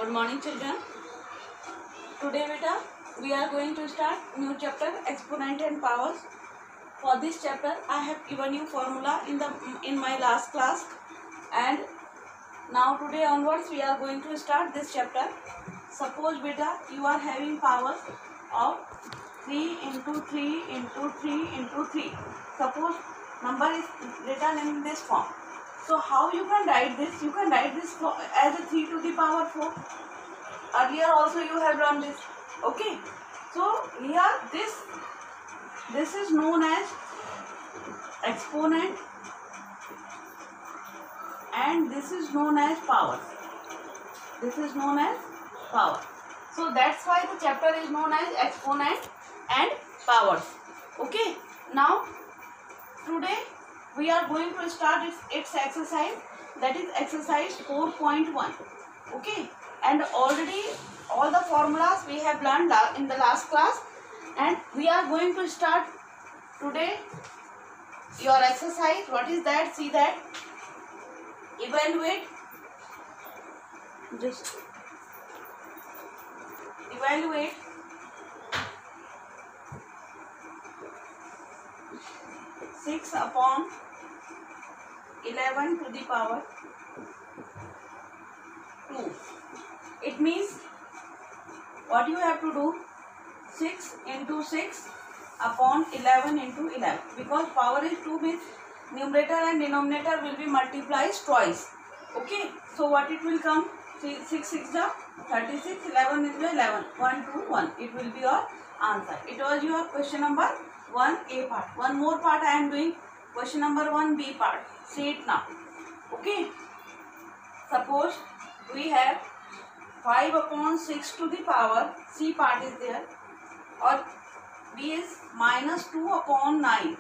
Good morning, children. Today, beta, we are going to start new chapter, exponent and powers. For this chapter, I have given you formula in my last class, and now today onwards we are going to start this chapter. Suppose, beta, you are having powers of 3 into 3 into 3 into 3. Suppose number is written in this form. So how you can write this? You can write this as a 3 to the power 4. Earlier also you have done this. Okay. So here this is known as exponent and this is known as power. This is known as power. So that's why the chapter is known as exponent and powers. Okay. Now today we are going to start its exercise, that is exercise 4.1. Okay, and already all the formulas we have learned in the last class, and we are going to start today your exercise. What is that? See that. Evaluate. Just evaluate 6 upon 11 to the power 2. It means what you have to do, 6 into 6 upon 11 into 11, because power is 2 means numerator and denominator will be multiplied twice. Okay, so what it will come? 6 6 is 36, 11 is 11, 1 2 1. It will be your answer. It was your question number 1A part. One more part I am doing, question number 1B part. See it now. Okay. Suppose we have 5 upon 6 to the power, C part is there, or B is minus 2 upon 9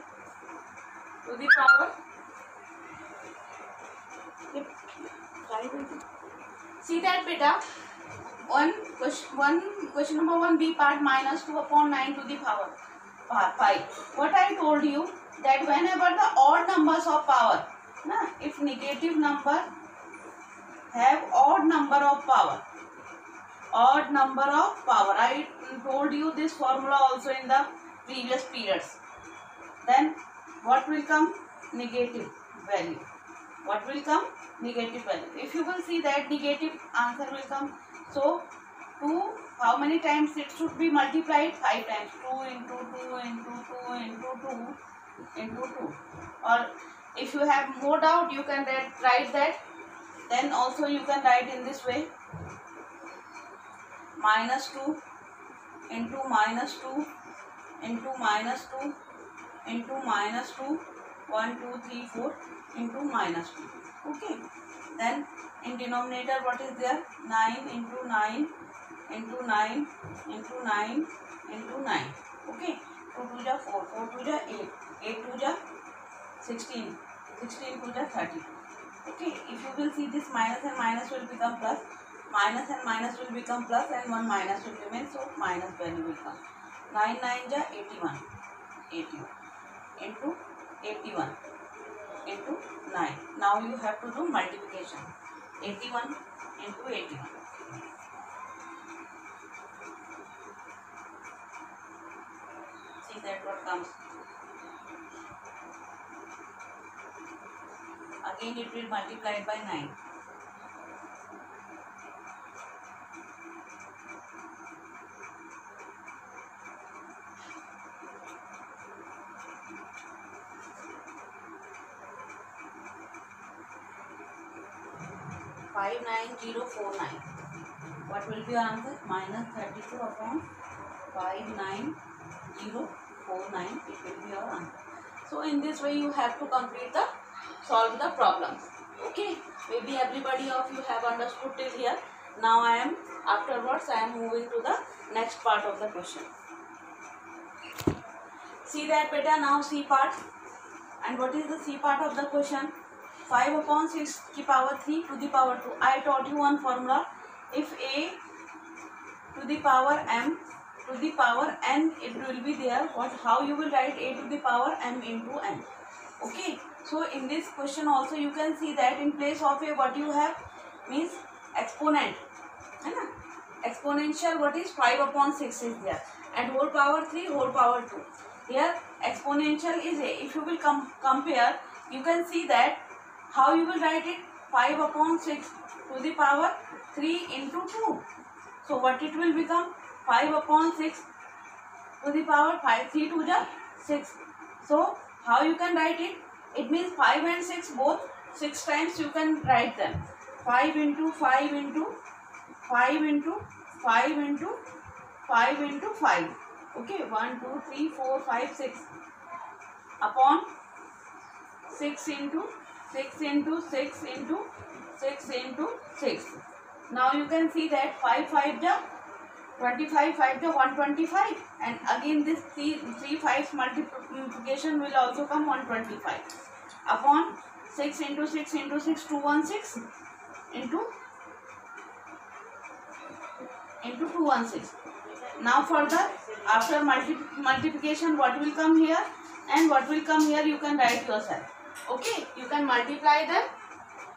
to the power. See that, beta? Question number 1B part, minus 2 upon 9 to the power 5. What I told you, that whenever the odd numbers of power, if negative number have odd number of power, I told you this formula also in the previous periods, then what will come? Negative value. What will come? Negative value. If you will see that, negative answer will come. So 2, how many times it should be multiplied? 5 times. 2 into 2 into 2 into 2 into 2. Or if you have more doubt, you can write that. Then also you can write in this way. Minus 2 into minus 2 into minus 2 into minus 2. 1 2 3 4 into minus 2. Okay. Then in denominator what is there? 9 into 9 into 9 into 9 into 9. Okay. 2 2 ja 4, 4 2 ja 8, 8 2 ja 16, 16 2 ja 30. Okay. If you will see, this minus and minus will become plus, minus and minus will become plus, and 1 minus will remain, so minus value will come. 9 9 ja 81, 81 into 81 into 9. Now you have to do multiplication. 81 into 81. See that what comes. Again it will multiply by 9. Five 9,049. What will be your answer? Minus 32 upon 59049. It will be your answer. So in this way you have to solve the problems. Okay. Maybe everybody of you have understood till here. Now afterwards I am moving to the next part of the question. See that, beta? Now C part. And what is the C part of the question? 5 upon 6 की power 3 to the power 2. I taught you one formula. If A to the power M to the power N, it will be there. How you will write A to the power M into N? Okay. So in this question also you can see that in place of A what you have means exponent. है ना. Exponential what is 5/6 is there, and whole power 3, whole power 2. Here exponential is a, if you will compare, you can see that how you will write it. 5/6 to the power 3 into 2. So what it will become? 5/6 to the power 5, 3 to the 6. So how you can write it? It means 5 and 6 both 6 times you can write them. 5 into 5 into 5 into 5 into 5 into 5. Okay, 1, 2, 3, 4, 5, 6 upon 6 into 6 into 6 into 6 into 6. Now you can see that 5 5 the 25, 5 the 125, and again this 3 5's multiplication will also come 125 upon 6 into 6 into 6 216 into 216. Now further after multiplication what will come here and what will come here you can write yourself. Okay, you can multiply them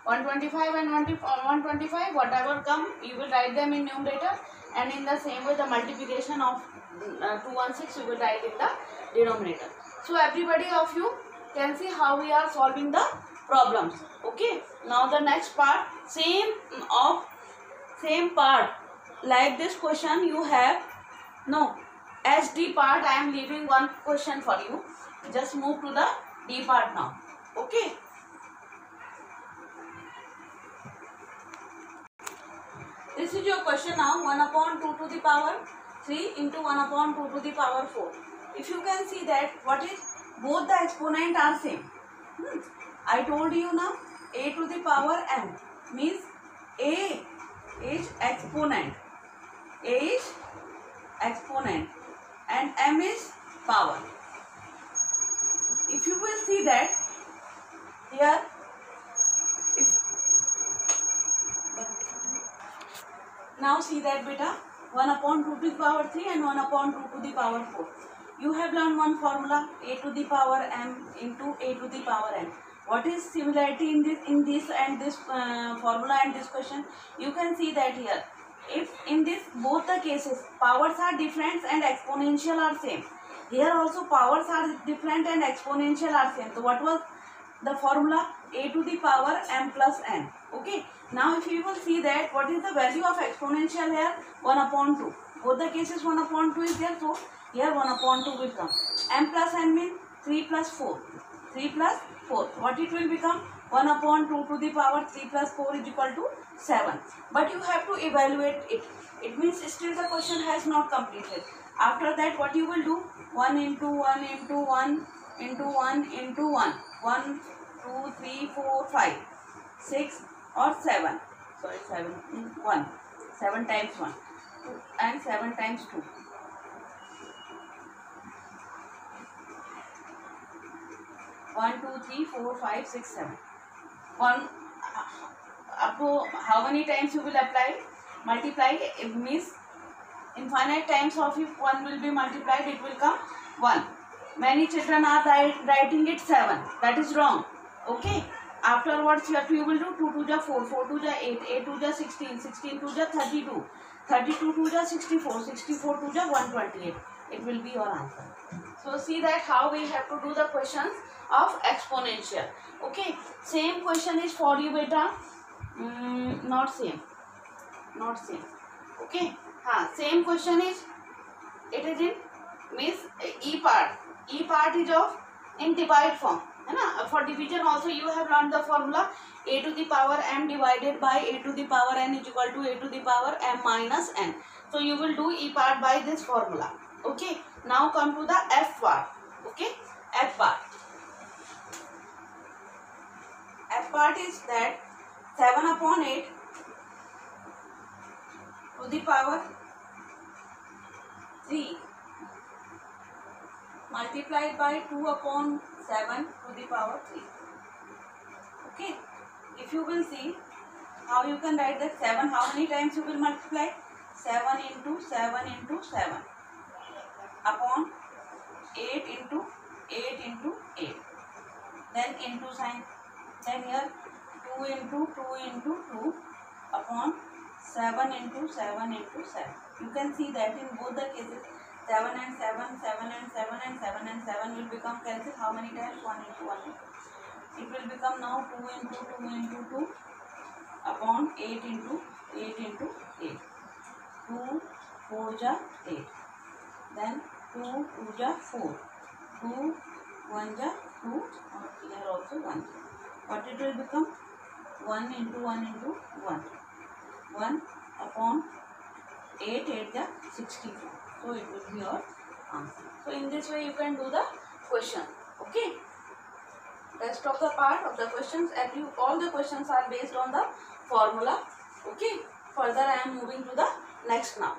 125 and 125, whatever come you will write them in numerator, and in the same way the multiplication of 216 you will write in the denominator. So everybody of you can see how we are solving the problems. Okay, now the next part, same part like this question you have. No, as D part I am leaving one question for you. Just move to the D part now. Okay. This is your question now. 1/2 to the power 3 into 1/2 to the power 4. If you can see that what is, both the exponent are same. I told you now a to the power m means a is exponent. A is exponent and m is power. If you will see that here, now see that beta, 1/2 to the power 3 and 1/2 to the power 4. You have learned one formula, a to the power m into a to the power n. What is similarity in this and this formula and this question? You can see that here, if in this both the cases powers are different and exponential are same, here also powers are different and exponential are same. So what was the formula? A to the power m plus n. Okay. Now if you will see that what is the value of exponential here? 1/2. Both the cases 1/2 is there. So here 1/2 will come. M plus n means 3 plus 4. 3 plus 4. What it will become? 1/2 to the power 3 plus 4 is equal to 7. But you have to evaluate it. It means still the question has not completed. After that what you will do? 1 into 1 into 1 into 1 into 1. 1, 2, 3, 4, 5, 6 or 7. Sorry, 7. 1. 7 times 1 and 7 times 2. 1, 2, 3, 4, 5, 6, 7. 1 up to how many times you will apply? Multiply. It means infinite times of if 1 will be multiplied, it will come 1. Many children are writing it 7. That is wrong. Okay. Afterwards you will do 2 to the 4, 4 to the 8, 8 to the 16, 16 to the 32, 32 to the 64, 64 to the 128. It will be your answer. So see that how we have to do the questions of exponential. Okay. Same question is for you beta. Not same. Not same. Okay. Same question is, it is in means E part. E part is of in divide form. For division also you have learned the formula, a to the power m divided by a to the power n is equal to a to the power m minus n. So you will do E part by this formula. Okay. Now come to the F part. Okay. F part. F part is that 7/8 to the power 3 multiplied by 2/7 to the power 3. Okay. If you will see how you can write that 7, how many times you will multiply? 7 into 7 into 7 upon 8 into 8 into 8. Then into sign. Then here 2 into 2 into 2 upon 7 into 7 into 7. You can see that in both the cases 7 and 7, 7 and 7 and 7 and 7 will become cancel. How many times? 1 into 1 into. It will become now 2 into 2 into 2 upon 8 into 8 into 8. 2 4 ja 8. Then 2 2 ja 4. 2 1 ja 2, or here also 1. What it will become? 1 into 1 into 1. 1 upon 8 8 ja 64. So it will be your answer. So in this way you can do the question. Okay. Rest of the part of the questions, all the questions are based on the formula. Okay. Further I am moving to the next now.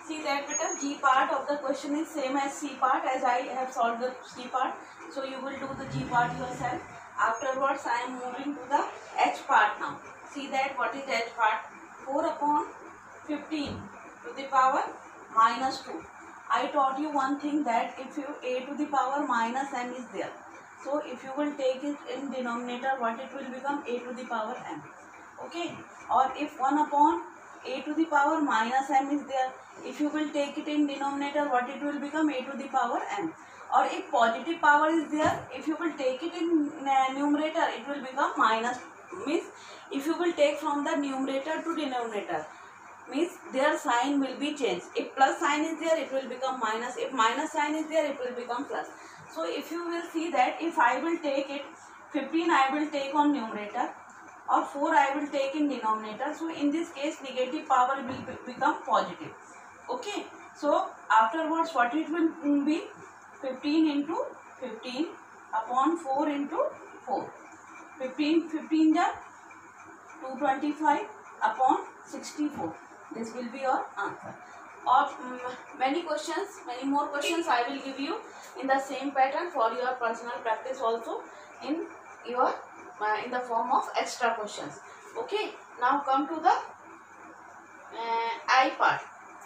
See that beta, G part of the question is same as C part, as I have solved the C part. So you will do the G part yourself. Afterwards I am moving to the H part now. See that what is H part? 4 upon 15 to the power minus 2. I taught you one thing, that if you a to the power minus m is there, so if you will take it in denominator, what it will become? A to the power m. Okay. Or if 1 upon a to the power minus m is there, if you will take it in denominator, what it will become? A to the power m. Or if positive power is there, if you will take it in numerator, it will become minus. Means if you will take from the numerator to denominator, means their sign will be changed. If plus sign is there, it will become minus. If minus sign is there, it will become plus. So if you will see that, if I will take it 15, I will take on numerator, or 4 I will take in denominator. So in this case negative power will become positive. Okay. So afterwards what it will be? 15 into 15 upon 4 into 4. 15 ja 225 upon 64. This will be your answer. Or many more questions I will give you in the same pattern for your personal practice also, in your in the form of extra questions. Okay. Now come to the I part.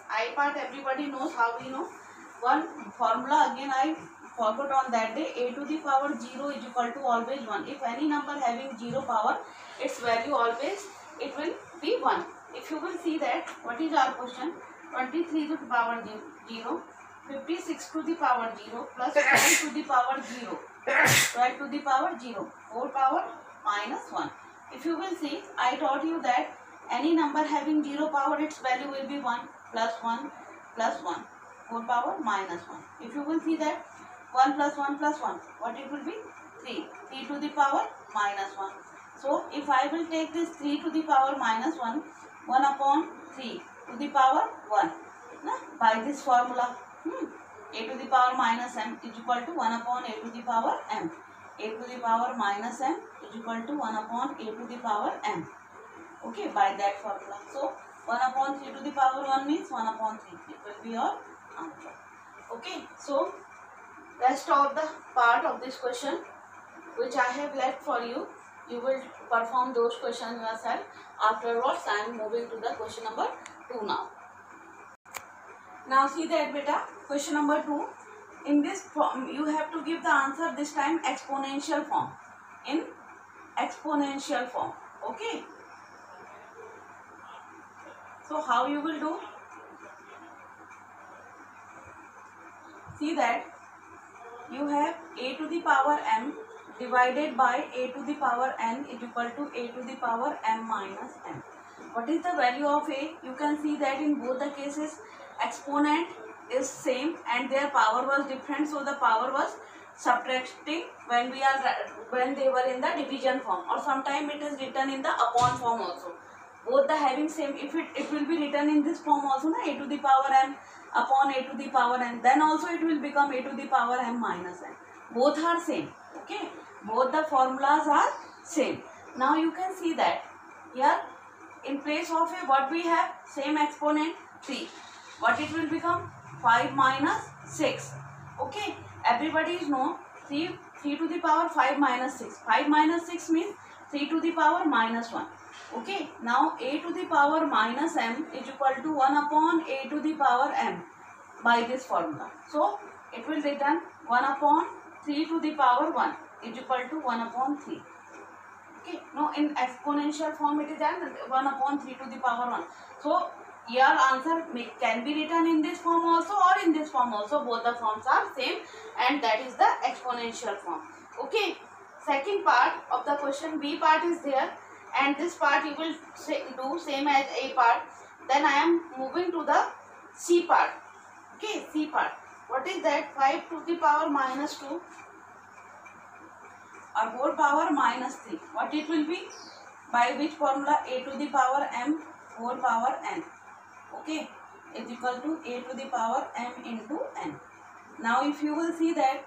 I part everybody knows how we know. One formula again I forgot on that day. A to the power 0 is equal to always 1. If any number having 0 power, its value always it will be 1. If you will see that, what is our question? 23 to the power 0, 56 to the power 0 plus 12 to the power 0, 12 to the power 0, 4 power minus 1. If you will see, I taught you that any number having 0 power, its value will be 1 plus 1 plus 1, 4 power minus 1. If you will see that 1 plus 1 plus 1, what it will be? 3. 3 to the power minus 1. So if I will take this 3 to the power minus 1, 1 upon 3 to the power 1. By this formula, a to the power minus m is equal to 1 upon a to the power m. A to the power minus m is equal to 1 upon a to the power m. Okay, by that formula. So 1 upon 3 to the power 1 means 1 upon 3. It will be your answer. Okay, so rest of the part of this question which I have left for you, you will perform those questions yourself. Afterwards I am moving to the question number 2 now. Now see that beta, question number 2. In this form you have to give the answer this time exponential form. In exponential form. Okay. So how you will do? See that you have a to the power m divided by a to the power n is equal to a to the power m minus n. What is the value of a? You can see that in both the cases exponent is same and their power was different, so the power was subtracting when they were in the division form, or sometime it is written in the upon form also. Both the having same, if it will be written in this form also, a to the power m upon a to the power n, then also it will become a to the power m minus n. Both are same. Okay, both the formulas are same. Now you can see that here in place of a, what we have? Same exponent 3. What it will become? 5 minus 6. Okay, everybody is know 3 to the power 5 minus 6. 5 minus 6 means 3 to the power minus 1. Okay, now a to the power minus m is equal to 1 upon a to the power m by this formula. So it will written 1 upon 3 to the power 1 is equal to 1 upon 3. Okay, no, in exponential form it is that 1 upon 3 to the power 1. So your answer can be written in this form also or in this form also. Both the forms are same, and that is the exponential form. Okay, second part of the question, B part is there, and this part you will do same as A part. Then I am moving to the C part. Okay, C part. What is that? 5 to the power minus 2 or whole power minus 3. What it will be? By which formula? A to the power m whole power n. Okay, is equal to A to the power m into n. Now if you will see that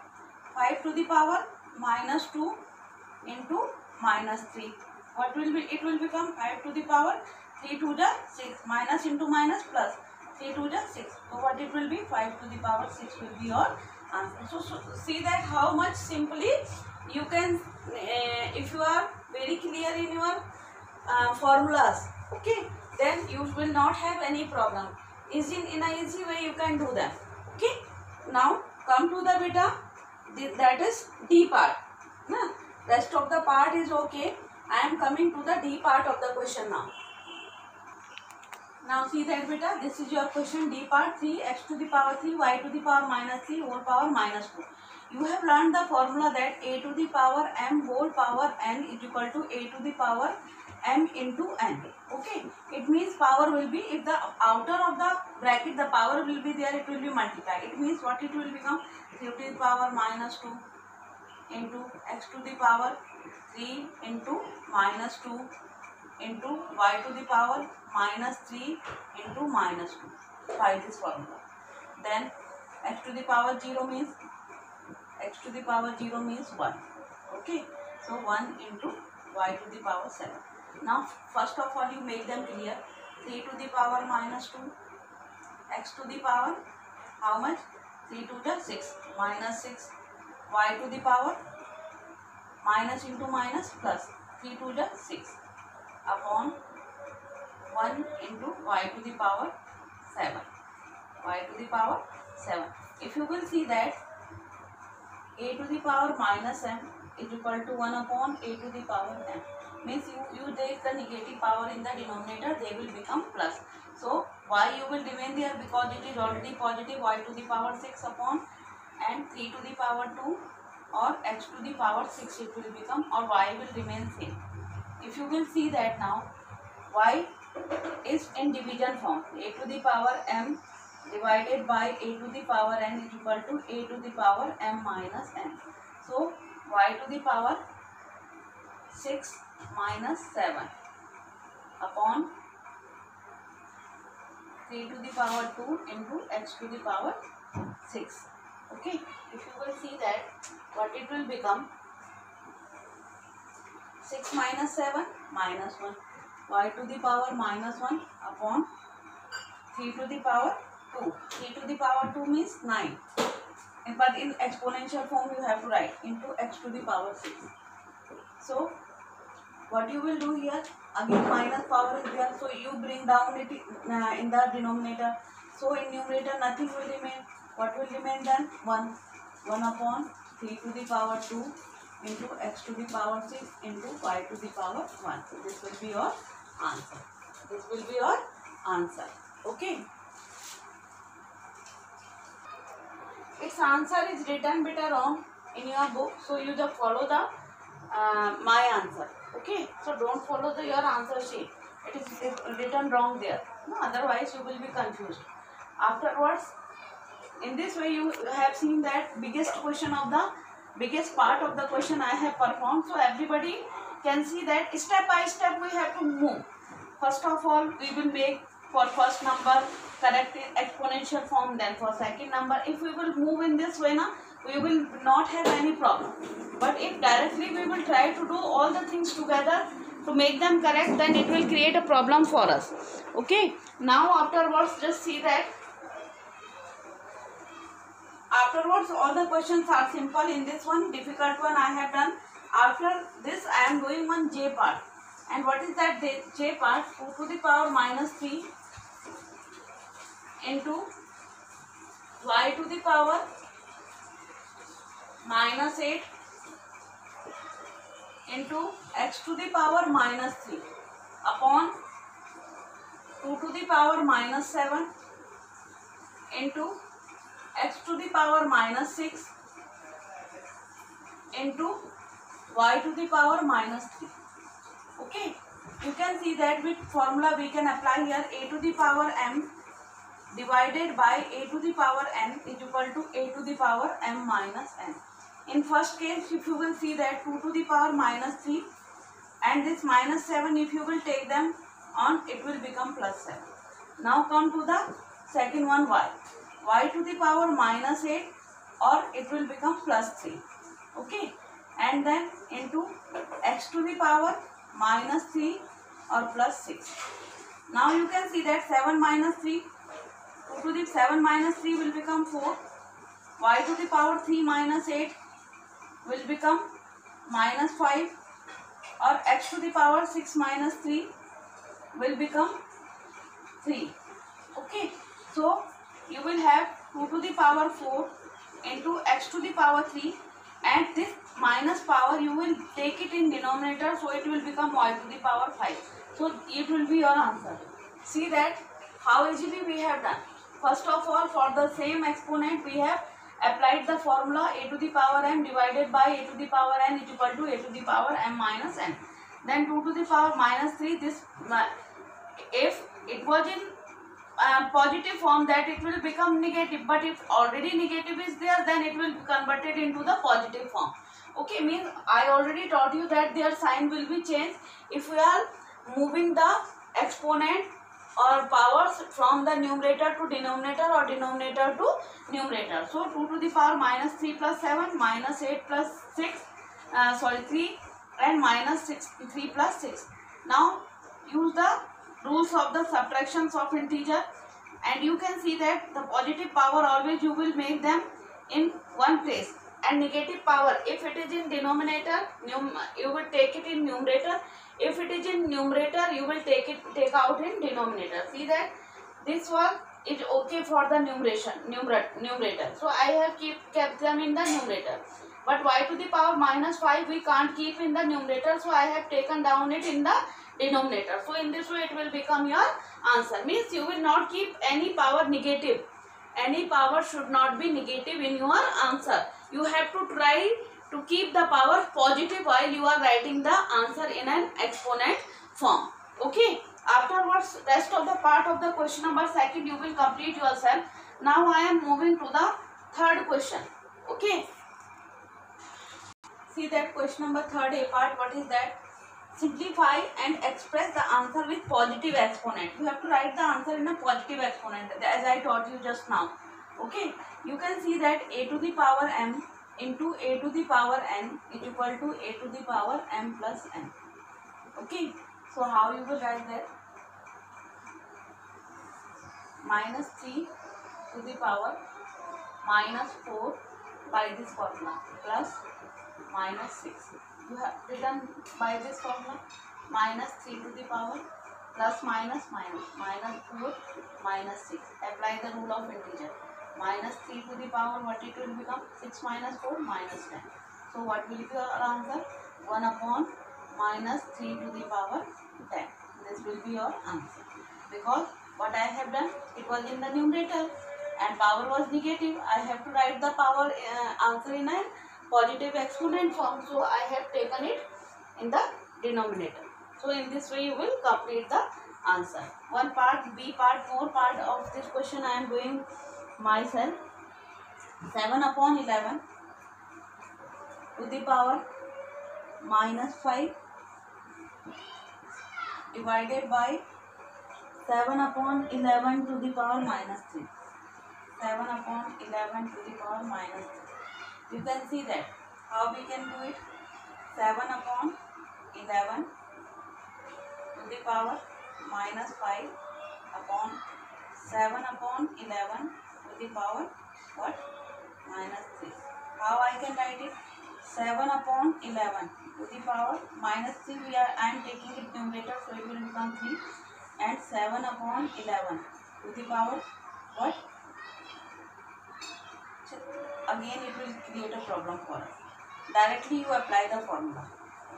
5 to the power minus 2 into minus 3. What will be? It will become 5 to the power 3 to the 6. Minus into minus plus 3 to the 6. So what it will be? 5 to the power 6 will be your answer. So see that how much simply you can, if you are very clear in your formulas, okay, then you will not have any problem. In a easy way you can do that. Okay, now come to the beta, that is D part. Na? Rest of the part is okay. I am coming to the D part of the question now. Now see that beta, this is your question D part. 3x to the power 3 y to the power minus 3 whole power minus 2. You have learned the formula that a to the power m whole power n is equal to a to the power m into n. Okay, it means power will be, if the outer of the bracket the power will be there, it will be multiplied. It means what it will become? 3 to the power minus 2 into x to the power 3 into minus 2 into y to the power minus 3 into minus 2 by this formula. Then x to the power 0 means 1. Okay, so 1 into y to the power 7. Now first of all you make them clear. 3 to the power minus 2 x to the power how much? 3 to the 6 minus 6 y to the power minus into minus plus 3 to the 6 upon 1 into y to the power 7. Y to the power 7. If you will see that a to the power minus m is equal to 1 upon a to the power m. Means you take the negative power in the denominator, they will become plus. So y you will remain there because it is already positive, y to the power 6 upon and 3 to the power 2 or x to the power 6 it will become, or y will remain same. If you will see that now, y is in division form. A to the power m divided by a to the power n is equal to a to the power m minus n. So y to the power 6 minus 7 upon 3 to the power 2 into x to the power 6. Okay, if you will see that, what it will become? 6 minus 7 minus 1, y to the power minus 1 upon 3 to the power 2. 3 to the power 2 means 9. But in exponential form you have to write into x to the power 6. So what you will do here, again minus power is there, so you bring down it in the denominator. So in numerator nothing will remain. What will remain then? 1. 1 upon 3 to the power 2 into x to the power 6 into y to the power 1. So this will be your answer. This will be your answer. Okay. Its answer is written bit wrong in your book, so you just follow the my answer. Okay, so don't follow your answer sheet. It is written wrong there. No, otherwise you will be confused. Afterwards, in this way you have seen that biggest part of the question I have performed. So everybody can see that step by step we have to move. First of all, we will make for first number correct in exponential form, then for second number. If we will move in this way, we will not have any problem. But if directly we will try to do all the things together to make them correct, then it will create a problem for us. Okay, now afterwards just see that afterwards all the questions are simple. In this one, difficult one I have done. After this I am doing one J part. And what is that J part? 2 to the power minus 3 into y to the power minus 8 into x to the power minus 3 upon 2 to the power minus 7 into x to the power minus 6 into y to the power minus 3. Okay, you can see that with formula we can apply here a to the power m divided by a to the power n is equal to a to the power m minus n. In first case, if you will see that 2 to the power minus 3 and this minus 7, if you will take them on, it will become plus 7. Now come to the second one, y to the power minus 8 or it will become plus 3. Okay, and then into x to the power minus 3 or plus 6. Now you can see that 7 minus 3, 2 to the 7 minus 3 will become 4, y to the power 3 minus 8 will become minus 5 or x to the power 6 minus 3 will become 3. Okay, so you will have 2 to the power 4 into x to the power 3 and this minus power you will take it in denominator, so it will become y to the power 5. So it will be your answer. See that how easily we have done. First of all, for the same exponent we have applied the formula a to the power m divided by a to the power n is equal to a to the power m minus n. Then 2 to the power minus 3, this if it was in positive form, that it will become negative, but if already negative is there, then it will be converted into the positive form. Okay, means I already taught you that their sign will be changed if we are moving the exponent or powers from the numerator to denominator or denominator to numerator. So 2 to the power minus 3 plus 7 minus 8 plus 6 3 and minus 3 plus 6. Now use the rules of the subtractions of integer and you can see that the positive power always you will make them in one place and negative power, if it is in denominator, you will take it in numerator. If it is in numerator, you will take out in denominator. See that this one is okay for the numerator. So I have kept them in the numerator. But y to the power minus 5 we can't keep in the numerator, so I have taken down it in the denominator. So in this way it will become your answer. Means you will not keep any power negative. Any power should not be negative in your answer. You have to try to keep the power positive while you are writing the answer in an exponent form. Okay. Afterwards, rest of the part of the question number 2 you will complete yourself. Now I am moving to the third question. Okay. See that question number 3rd A part. What is that? Simplify and express the answer with positive exponent. You have to write the answer in a positive exponent, as I taught you just now. Okay. You can see that a to the power m into a to the power n is equal to a to the power m plus n. Okay. So how you will write that? Minus 3 to the power minus 4 by this formula plus minus 6. You have written by this formula minus 3 to the power plus minus 4 minus 6. Apply the rule of integer. Minus 3 to the power, what it will become? 6 minus 4 minus 10. So what will be your answer? 1 upon minus 3 to the power 10. This will be your answer. Because what I have done, it was in the numerator and power was negative. I have to write the power answer in a positive exponent form. So I have taken it in the denominator. So in this way you will complete the answer. One part, B part, more part of this question I am doing myself. 7 upon 11 to the power minus 5 divided by 7 upon 11 to the power minus 3. 7 upon 11 to the power minus 3. You can see that. How we can do it? 7 upon 11 to the power minus 5 upon 7 upon 11 to the power what? Minus 3. How I can write it? 7 upon 11 to the power minus 3. I am taking it numerator, so it will become 3. And 7 upon 11 to the power what? Again it will create a problem for us. Directly you apply the formula.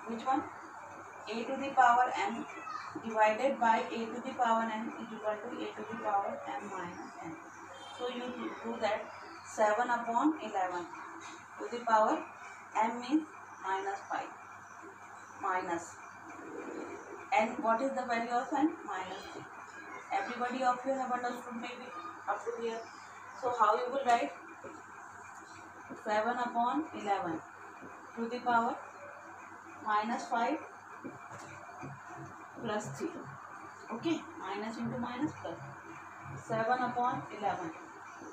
which one? A to the power m divided by a to the power n is equal to a to the power m minus n. So you do that 7 upon 11 to the power m means minus 5 minus n. What is the value of n? Minus 3. Everybody of you have understood maybe up to here. So how you will write? 7 upon 11 to the power minus 5 plus 3. Okay, minus into minus plus. 7 upon 11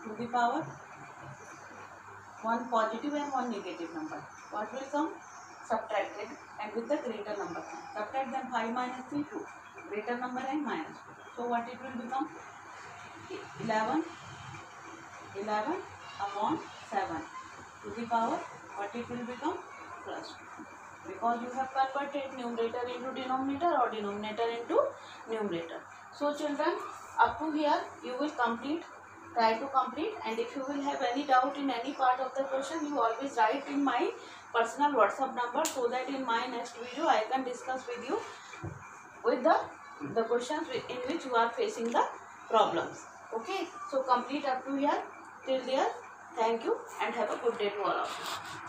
to the power one positive and one negative number. What will come? Subtracted and with the greater number. Subtract then 5 minus 3, 2. Greater number and minus 2. So what it will become? 11 upon 7 to the power, what it will become? Plus 2. Because you have converted numerator into denominator or denominator into numerator. So children, up to here you will complete, try to complete, and if you will have any doubt in any part of the question, you always write in my personal WhatsApp number, so that in my next video I can discuss with you with the questions in which you are facing the problems. Okay, so complete up to here till there. Thank you and have a good day to all of you.